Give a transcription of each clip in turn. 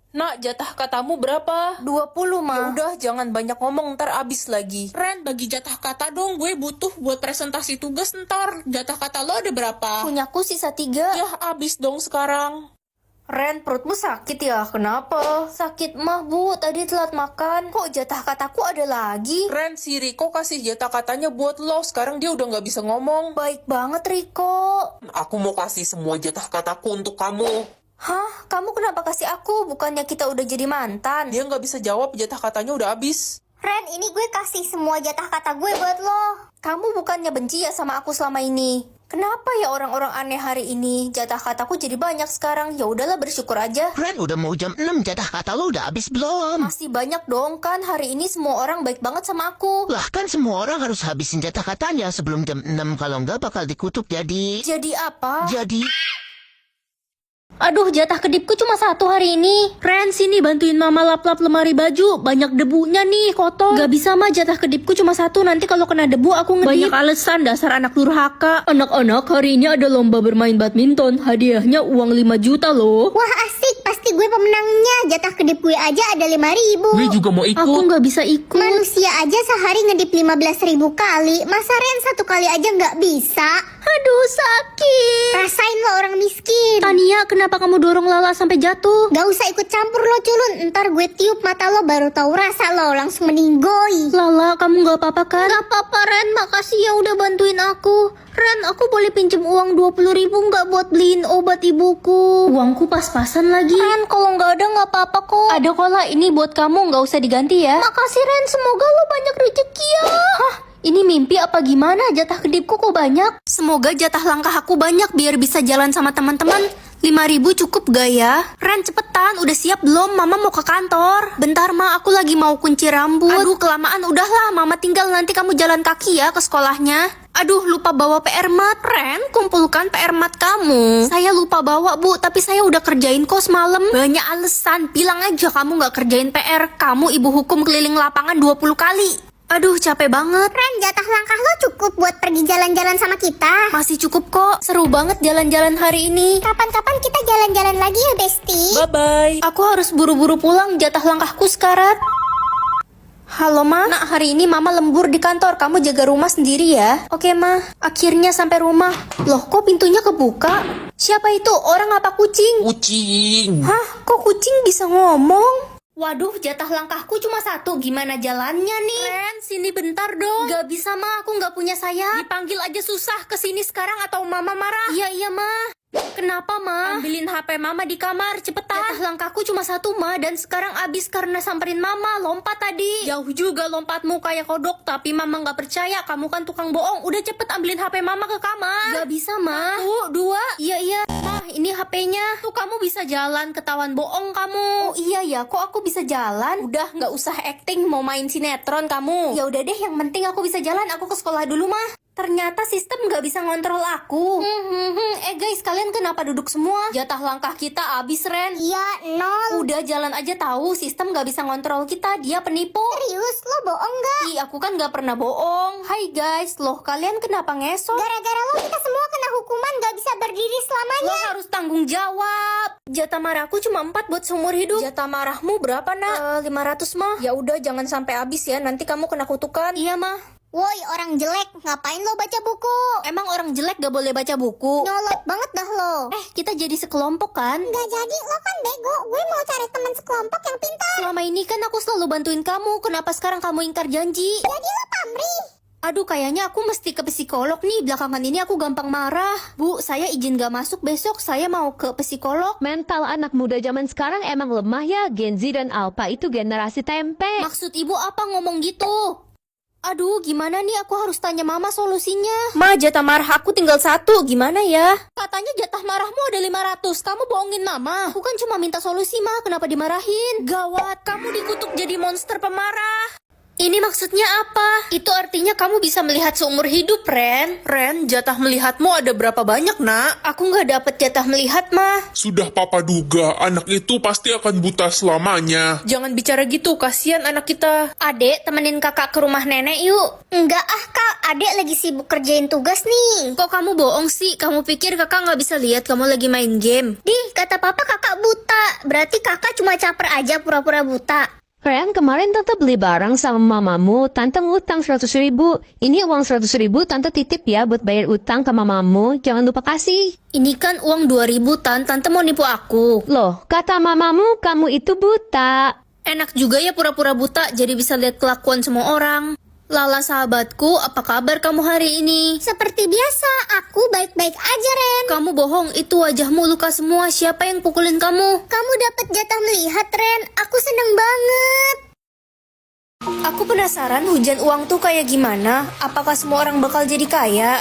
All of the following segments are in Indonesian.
Nak, jatah katamu berapa? 20, Ya Ma. udah, jangan banyak ngomong, ntar abis lagi. Ren, bagi jatah kata dong, gue butuh buat presentasi tugas ntar. Jatah kata lo ada berapa? Punyaku sisa 3. Ya, abis dong sekarang. Ren, perutmu sakit ya? Kenapa? Sakit mah, Bu. Tadi telat makan. Kok jatah kataku ada lagi? Ren, si Riko kasih jatah katanya buat lo, sekarang dia udah nggak bisa ngomong. Baik banget, Riko. Aku mau kasih semua jatah kataku untuk kamu. Hah? Kamu kenapa kasih aku? Bukannya kita udah jadi mantan? Dia nggak bisa jawab, jatah katanya udah habis. Ren, ini gue kasih semua jatah kata gue buat lo. Kamu bukannya benci ya sama aku selama ini? Kenapa ya orang-orang aneh hari ini? Jatah kataku jadi banyak sekarang. Ya udahlah, bersyukur aja. Ren, udah mau jam 6, jatah kata lo udah habis belum? Masih banyak dong kan, hari ini semua orang baik banget sama aku. Lah kan semua orang harus habisin jatah katanya sebelum jam 6, kalau nggak bakal dikutuk jadi... Jadi apa? Jadi... Aduh, jatah kedipku cuma 1 hari ini. Ren, sini bantuin mama lap-lap lemari baju. Banyak debunya nih, kotor. Gak bisa mah, jatah kedipku cuma 1. Nanti kalau kena debu aku ngedip. Banyak alasan, dasar anak durhaka. Anak-anak, hari ini ada lomba bermain badminton. Hadiahnya uang 5 juta loh. Wah asik, pasti gue pemenangnya. Jatah kedip gue aja ada 5.000. Gue juga mau ikut. Aku gak bisa ikut. Manusia aja sehari ngedip 15.000 kali. Masa Ren 1 kali aja nggak bisa? Aduh, sakit. Rasain lo orang miskin. Tania, kenapa kamu dorong Lala sampai jatuh? Gak usah ikut campur lo culun. Ntar gue tiup mata lo baru tahu rasa lo. Langsung meninggoy. Lala, kamu gak apa-apa kan? Gak apa-apa, Ren. Makasih ya udah bantuin aku. Ren, aku boleh pinjem uang 20.000 nggak buat beliin obat ibuku? Uangku pas-pasan lagi. Ren, kalau nggak ada nggak apa-apa kok. Ada kok lah, ini buat kamu, nggak usah diganti ya. Makasih Ren, semoga lo banyak rezeki ya. Hah? Ini mimpi apa gimana? Jatah kedipku kok banyak? Semoga jatah langkah aku banyak biar bisa jalan sama teman-teman. 5.000 cukup gak ya? Ren, cepetan, udah siap belum? Mama mau ke kantor. Bentar Ma, aku lagi mau kunci rambut. Aduh, kelamaan, udahlah. Mama tinggal, nanti kamu jalan kaki ya ke sekolahnya. Aduh, lupa bawa PR mat. Ren, kumpulkan PR mat kamu. Saya lupa bawa, Bu, tapi saya udah kerjain kok semalam. Banyak alasan, bilang aja kamu gak kerjain PR. Kamu ibu hukum keliling lapangan 20 kali. Aduh, capek banget. Ren, jatah langkah lo cukup buat pergi jalan-jalan sama kita. Masih cukup kok. Seru banget jalan-jalan hari ini. Kapan-kapan kita jalan-jalan lagi ya, Besti. Bye-bye. Aku harus buru-buru pulang, jatah langkahku sekarat. Halo Ma, nak hari ini Mama lembur di kantor, kamu jaga rumah sendiri ya. Oke Ma, akhirnya sampai rumah. Loh, kok pintunya kebuka? Siapa itu? Orang apa kucing? Kucing. Hah, kok kucing bisa ngomong? Waduh, jatah langkahku cuma 1, gimana jalannya nih? Ren, sini bentar dong. Gak bisa Ma, aku gak punya sayap. Dipanggil aja susah, kesini sekarang atau Mama marah? Iya Ma. Kenapa Ma? Ambilin HP Mama di kamar, cepetan. Jatah langkahku cuma 1 Ma, dan sekarang abis karena samperin Mama, lompat tadi. Jauh juga lompatmu kayak kodok, tapi Mama gak percaya, kamu kan tukang bohong. Udah cepet ambilin HP Mama ke kamar. Gak bisa Ma. 1, 2. Iya Ma, ini HP-nya. Tuh kamu bisa jalan, ketahuan bohong kamu. Oh iya ya, kok aku bisa jalan? Udah gak usah acting, mau main sinetron kamu. Ya udah deh, yang penting aku bisa jalan, aku ke sekolah dulu Ma. Ternyata sistem gak bisa ngontrol aku. Guys, kalian kenapa duduk semua? Jatah langkah kita abis Ren. Iya, 0. Udah jalan aja tahu, sistem gak bisa ngontrol kita, dia penipu. Serius, lo bohong gak? Ih, aku kan gak pernah bohong. Hai guys, loh kalian kenapa ngesot? Gara-gara lo kita semua kena hukuman gak bisa berdiri Lo selamanya. harus tanggung jawab. Jatah marahku cuma 4 buat seumur hidup. Jatah marahmu berapa nak? 500 mah. Ya udah jangan sampai habis ya, nanti kamu kena kutukan. Iya mah. Woi, orang jelek, ngapain lo baca buku? Emang orang jelek gak boleh baca buku? Nyolot banget dah lo. Kita jadi sekelompok kan? Gak jadi, lo kan bego. Gue mau cari teman sekelompok yang pintar. Selama ini kan aku selalu bantuin kamu. Kenapa sekarang kamu ingkar janji? Jadi lo pamrih. Aduh, kayaknya aku mesti ke psikolog nih. Belakangan ini aku gampang marah. Bu, saya izin gak masuk besok. Saya mau ke psikolog. Mental anak muda zaman sekarang emang lemah ya. Gen Z dan Alpha itu generasi tempe. Maksud ibu apa ngomong gitu? Aduh, gimana nih, aku harus tanya Mama solusinya. Ma, jatah marah aku tinggal 1, gimana ya? Katanya jatah marahmu ada 500, kamu bohongin Mama. Aku kan cuma minta solusi Ma, kenapa dimarahin? Gawat, kamu dikutuk jadi monster pemarah. Ini maksudnya apa? Itu artinya kamu bisa melihat seumur hidup, Ren. Ren, jatah melihatmu ada berapa banyak, nak? Aku nggak dapet jatah melihat, mah. Sudah papa duga, anak itu pasti akan buta selamanya. Jangan bicara gitu, kasihan anak kita. Adek, temenin kakak ke rumah nenek yuk. Enggak ah kak, adek lagi sibuk kerjain tugas nih. Kok kamu bohong sih? Kamu pikir kakak nggak bisa lihat kamu lagi main game? Dih, kata papa kakak buta. Berarti kakak cuma caper aja pura-pura buta. Ren, kemarin tante beli barang sama mamamu, tante ngutang 100.000. Ini uang 100.000 tante titip ya buat bayar utang ke mamamu, jangan lupa kasih. Ini kan uang 2.000, Tante mau nipu aku. Loh, kata mamamu kamu itu buta. Enak juga ya pura-pura buta, jadi bisa lihat kelakuan semua orang. Lala sahabatku, apa kabar kamu hari ini? Seperti biasa, aku baik-baik aja Ren. Kamu bohong, itu wajahmu luka semua. Siapa yang pukulin kamu? Kamu dapat jatah melihat Ren, aku seneng banget. Aku penasaran hujan uang tuh kayak gimana? Apakah semua orang bakal jadi kaya?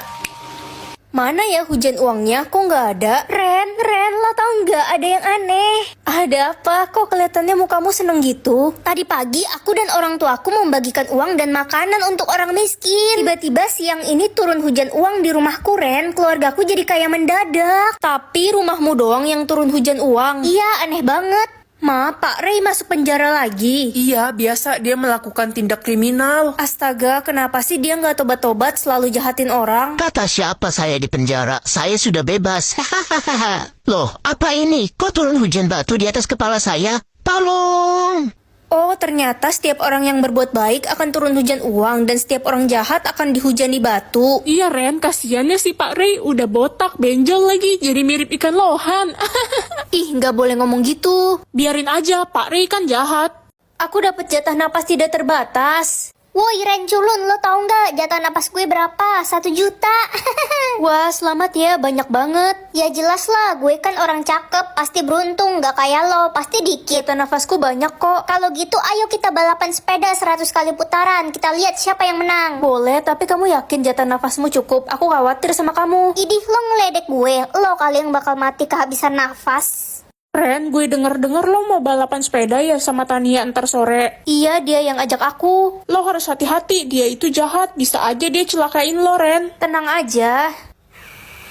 Mana ya hujan uangnya? Kok nggak ada? Ren, lo tau nggak ada yang aneh? Ada apa? Kok kelihatannya mukamu seneng gitu? Tadi pagi aku dan orang tuaku membagikan uang dan makanan untuk orang miskin. Tiba-tiba siang ini turun hujan uang di rumahku Ren. Keluargaku jadi kaya mendadak. Tapi rumahmu doang yang turun hujan uang. Iya, aneh banget. Ma, Pak Ray masuk penjara lagi. Iya, biasa dia melakukan tindak kriminal. Astaga, kenapa sih dia nggak tobat-tobat selalu jahatin orang? Kata siapa saya di penjara? Saya sudah bebas. Hahaha. Loh, apa ini? Kok turun hujan batu di atas kepala saya? Tolong! Oh, ternyata setiap orang yang berbuat baik akan turun hujan uang dan setiap orang jahat akan dihujani batu. Iya, Ren, kasihannya si Pak Ray udah botak, benjol lagi, jadi mirip ikan lohan. Ih, nggak boleh ngomong gitu. Biarin aja, Pak Ray kan jahat. Aku dapat jatah napas tidak terbatas. Woi Ren culun, lo tau nggak jatah napas gue berapa? 1 juta. Wah, selamat ya, banyak banget. Ya jelas lah, gue kan orang cakep, pasti beruntung, gak kayak lo, pasti dikit. Jatah nafasku banyak kok. Kalau gitu ayo kita balapan sepeda 100 kali putaran, kita lihat siapa yang menang. Boleh, tapi kamu yakin jatah nafasmu cukup? Aku khawatir sama kamu. Idih, lo ngeledek gue, lo kali yang bakal mati kehabisan nafas. Ren, gue denger-denger lo mau balapan sepeda ya sama Tania ntar sore. Iya, dia yang ajak aku. Lo harus hati-hati, dia itu jahat. Bisa aja dia celakain lo, Ren. Tenang aja.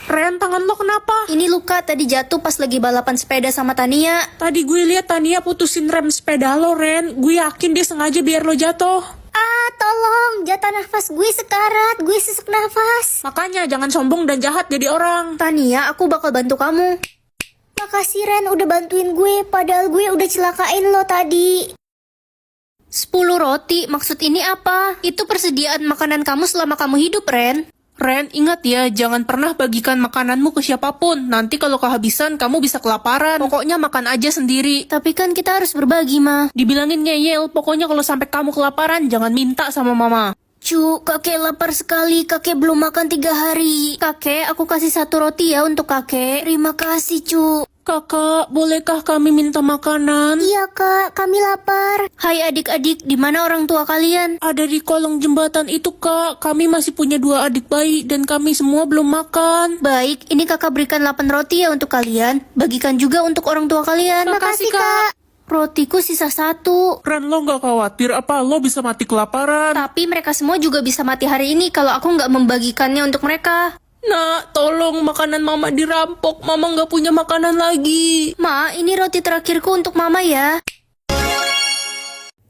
Ren, tangan lo kenapa? Ini luka tadi jatuh pas lagi balapan sepeda sama Tania. Tadi gue lihat Tania putusin rem sepeda lo, Ren. Gue yakin dia sengaja biar lo jatuh. Ah, tolong, jatah nafas gue sekarat, gue sesak nafas. Makanya jangan sombong dan jahat jadi orang. Tania, aku bakal bantu kamu. Makasih Ren udah bantuin gue, padahal gue udah celakain lo tadi. 10 roti, maksud ini apa? Itu persediaan makanan kamu selama kamu hidup, Ren. Ren, ingat ya, jangan pernah bagikan makananmu ke siapapun. Nanti kalau kehabisan, kamu bisa kelaparan. Pokoknya makan aja sendiri. Tapi kan kita harus berbagi, Ma. Dibilangin ngeyel, pokoknya kalau sampai kamu kelaparan, jangan minta sama mama. Cu, kakek lapar sekali, kakek belum makan 3 hari. Kakek, aku kasih 1 roti ya untuk kakek. Terima kasih, Cu. Kakak, bolehkah kami minta makanan? Iya kak, kami lapar. Hai adik-adik, di mana orang tua kalian? Ada di kolong jembatan itu, Kak. Kami masih punya 2 adik bayi dan kami semua belum makan. Baik, ini kakak berikan 8 roti ya untuk kalian. Bagikan juga untuk orang tua kalian. Makasih, Kak. Rotiku sisa 1. Ren, lo gak khawatir apa lo bisa mati kelaparan? Tapi mereka semua juga bisa mati hari ini kalau aku nggak membagikannya untuk mereka. Nak, tolong makanan mama dirampok. Mama nggak punya makanan lagi. Ma, ini roti terakhirku untuk mama ya.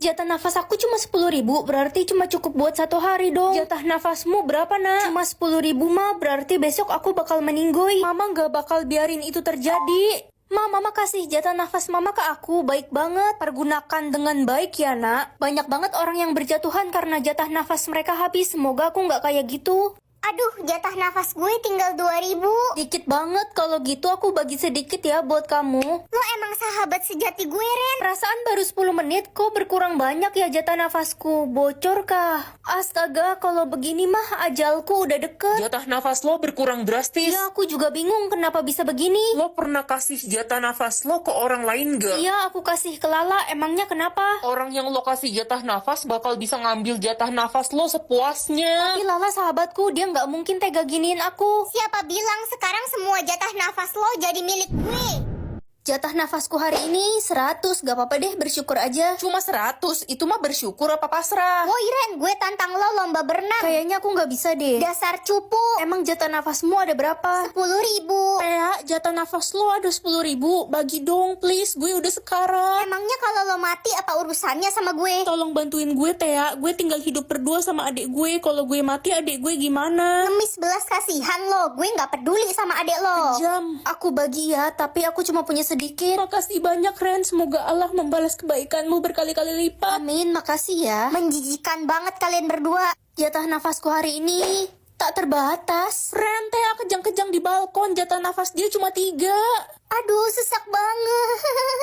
Jatah nafas aku cuma 10.000, berarti cuma cukup buat 1 hari dong. Jatah nafasmu berapa, Nak? Cuma 10.000, Ma, berarti besok aku bakal meninggoy. Mama nggak bakal biarin itu terjadi. Mama kasih jatah nafas mama ke aku, baik banget. Pergunakan dengan baik ya, Nak. Banyak banget orang yang berjatuhan karena jatah nafas mereka habis. Semoga aku nggak kayak gitu. Aduh, jatah nafas gue tinggal 2.000. Dikit banget, kalau gitu aku bagi sedikit ya buat kamu. Lo emang sahabat sejati gue, Ren. Perasaan baru 10 menit kok berkurang banyak ya jatah nafasku. Bocor kah? Astaga, kalau begini mah ajalku udah deket. Jatah nafas lo berkurang drastis. Ya, aku juga bingung kenapa bisa begini. Lo pernah kasih jatah nafas lo ke orang lain gak? Iya, aku kasih ke Lala, emangnya kenapa? Orang yang lo kasih jatah nafas bakal bisa ngambil jatah nafas lo sepuasnya. Tapi Lala sahabatku, dia nggak mungkin tega giniin aku. Siapa bilang sekarang semua jatah nafas lo jadi milik gue? Jatah nafasku hari ini 100, gak apa-apa deh, bersyukur aja. Cuma 100, itu mah bersyukur apa pasrah? Woi Ren, gue tantang lo lomba berenang. Kayaknya aku gak bisa deh. Dasar cupu. Emang jatah nafasmu ada berapa? 10.000. Tea, jatah nafas lo ada 10.000. Bagi dong, please. Gue udah sekarat. Emangnya kalau lo mati apa urusannya sama gue? Tolong bantuin gue, Tea. Gue tinggal hidup berdua sama adik gue. Kalau gue mati, adik gue gimana? Ngemis belas kasihan lo. Gue gak peduli sama adek lo. Kejam. Aku bagi ya, tapi aku cuma punya sedikit. Makasih banyak, Ren. Semoga Allah membalas kebaikanmu berkali-kali lipat. Amin, makasih ya. Menjijikan banget kalian berdua. Jatah nafasku hari ini tak terbatas. Ren, Tea kejang-kejang di balkon. Jatah nafas dia cuma 3. Aduh, sesak banget.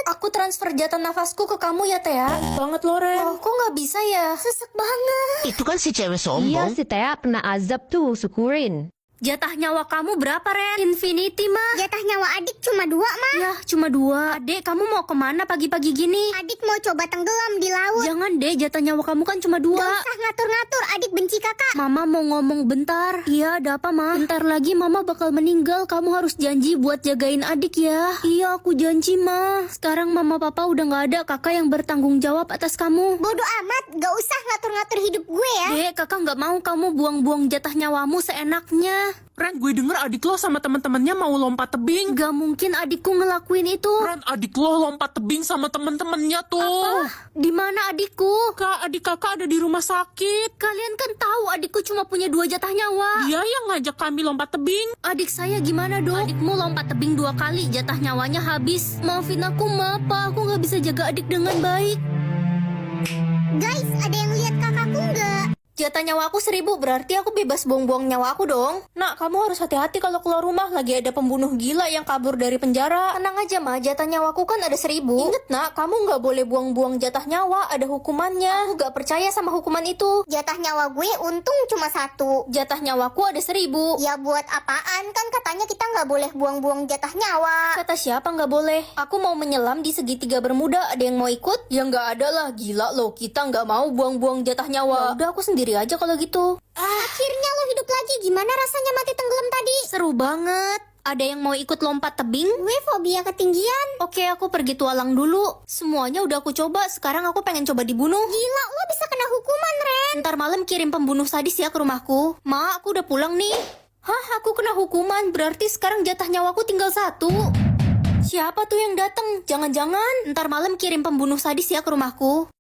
Aku transfer jatah nafasku ke kamu ya, Tea. Banget lo, Ren. Oh, kok nggak bisa ya? Sesak banget. Itu kan si cewek Iya sombong. si Tea kena azab tuh, syukurin. Jatah nyawa kamu berapa, Ren? Infinity, mah. Jatah nyawa adik cuma 2, mah. Ya, cuma 2. Adek, kamu mau kemana pagi-pagi gini? Adik mau coba tenggelam di laut. Jangan deh, jatah nyawa kamu kan cuma 2. Gak usah ngatur-ngatur, adik benci kakak. Mama mau ngomong bentar. Iya, ada apa, Ma? Bentar lagi Mama bakal meninggal. Kamu harus janji buat jagain adik ya. Iya, aku janji, Ma. Sekarang Mama Papa udah gak ada. Kakak yang bertanggung jawab atas kamu. Bodoh amat, gak usah ngatur-ngatur hidup gue ya. Dek, kakak gak mau kamu buang-buang jatah nyawamu seenaknya. Ren, gue denger adik lo sama temen-temennya mau lompat tebing. Gak mungkin adikku ngelakuin itu. Ren, adik lo lompat tebing sama temen-temennya tuh. Di mana adikku? Kak, adik kakak ada di rumah sakit. Kalian kan tahu adikku cuma punya 2 jatah nyawa. Dia yang ngajak kami lompat tebing. Adik saya gimana dong? Adikmu lompat tebing 2 kali, jatah nyawanya habis. Maafin aku, Ma, Pa. Aku gak bisa jaga adik dengan baik. Guys, ada yang lihat kakakku nggak? Jatah nyawa aku 1000, berarti aku bebas buang-buang nyawa aku dong. Nak, kamu harus hati-hati kalau keluar rumah. Lagi ada pembunuh gila yang kabur dari penjara. Tenang aja, Ma, jatah nyawaku kan ada 1000. Ingat, Nak, kamu nggak boleh buang-buang jatah nyawa. Ada hukumannya. Aku gak percaya sama hukuman itu. Jatah nyawa gue untung cuma 1. Jatah nyawaku ada 1000. Ya buat apaan, kan katanya kita nggak boleh buang-buang jatah nyawa. Kata siapa nggak boleh? Aku mau menyelam di segitiga bermuda. Ada yang mau ikut? Ya nggak ada lah, gila lo. Kita nggak mau buang-buang jatah nyawa. Udah, aku sendiri aja kalau gitu. Akhirnya lo hidup lagi, gimana rasanya mati tenggelam tadi? Seru banget. Ada yang mau ikut lompat tebing? Gue fobia ketinggian. Oke, aku pergi tualang dulu. Semuanya udah aku coba, sekarang aku pengen coba dibunuh. Gila, lo bisa kena hukuman, Ren. Ntar malam kirim pembunuh sadis ya ke rumahku. Ma, aku udah pulang nih. Hah, aku kena hukuman, berarti sekarang jatah nyawaku tinggal 1. Siapa tuh yang datang? Jangan-jangan ntar malam kirim pembunuh sadis ya ke rumahku.